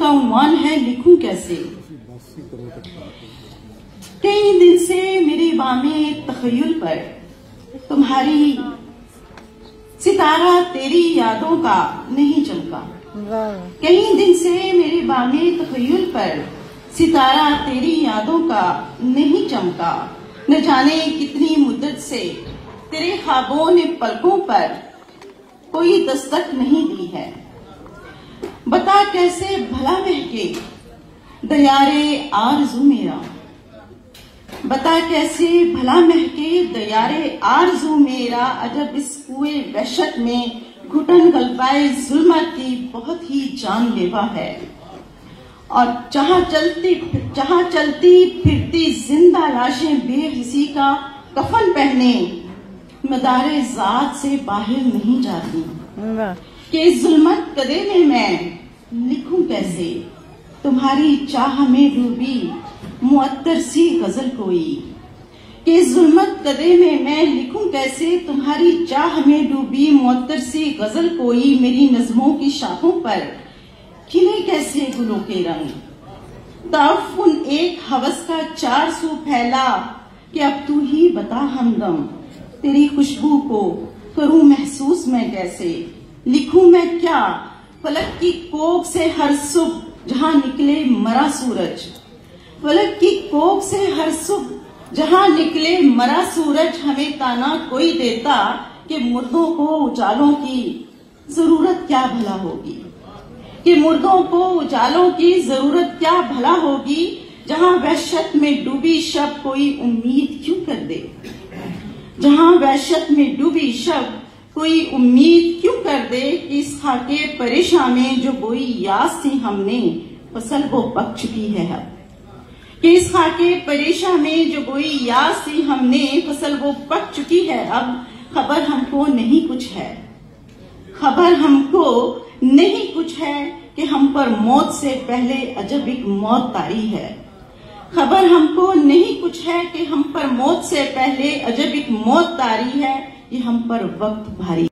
का उन्वान है लिखूं कैसे। कई दिन से मेरी बामे तखय्युल पर तुम्हारी सितारा तेरी यादों का नहीं चमका। कई दिन से मेरे बामे तखय्युल पर सितारा तेरी यादों का नहीं चमका। न जाने कितनी मुद्दत से तेरे ख्वाबों ने पलकों पर कोई दस्तक नहीं दी है। बता कैसे भला महके दयारे आरज़ू मेरा। बता कैसे भला महके दयारे आरज़ू मेरा। अजब इस कुएं वहशत में घुटन गलबाए जुल्मत की बहुत ही जानलेवा है। और जहां चलती फिरती जिंदा लाशें बेहिसी का कफन पहने मदारे ज़ात से बाहर नहीं जाती। कि जुल्मत कदे में मैं लिखूं कैसे तुम्हारी चाह में डूबी मुअत्तर सी गजल कोई। कि जुल्मत कदे में मैं लिखूं कैसे तुम्हारी चाह में डूबी मुअत्तर सी गजल कोई। मेरी नज़मों की शाखों पर खिले कैसे गुलों के रंग। ताउफ़ुन एक हवस का चार सू फैला कि अब तू ही बता हमदम। तेरी खुशबू को करूं महसूस मैं कैसे। लिखूं मैं क्या फलक की कोख से हर सुबह जहां निकले मरा सूरज। फलक की कोख से हर सुबह जहां निकले मरा सूरज। हमें ताना कोई देता कि मुर्दों को उजालों की जरूरत क्या भला होगी। कि मुर्दों को उजालों की जरूरत क्या भला होगी। जहां वहशत में डूबी शब कोई उम्मीद क्यों कर दे। जहां वहशत में डूबी शब कोई उम्मीद क्यों कर दे। कि इस खाके परेशान में जो बोई यास थी हमने फसल वो पक चुकी है अब। कि इस खाके परेशान में जो बोई यास थी हमने फसल वो पक चुकी है अब। खबर हमको नहीं कुछ है। खबर हमको नहीं कुछ है कि हम पर मौत से पहले अजब एक मौत तारी है। खबर हमको नहीं कुछ है कि हम पर मौत से पहले अजब एक मौत तारी है। ये हम पर वक्त भारी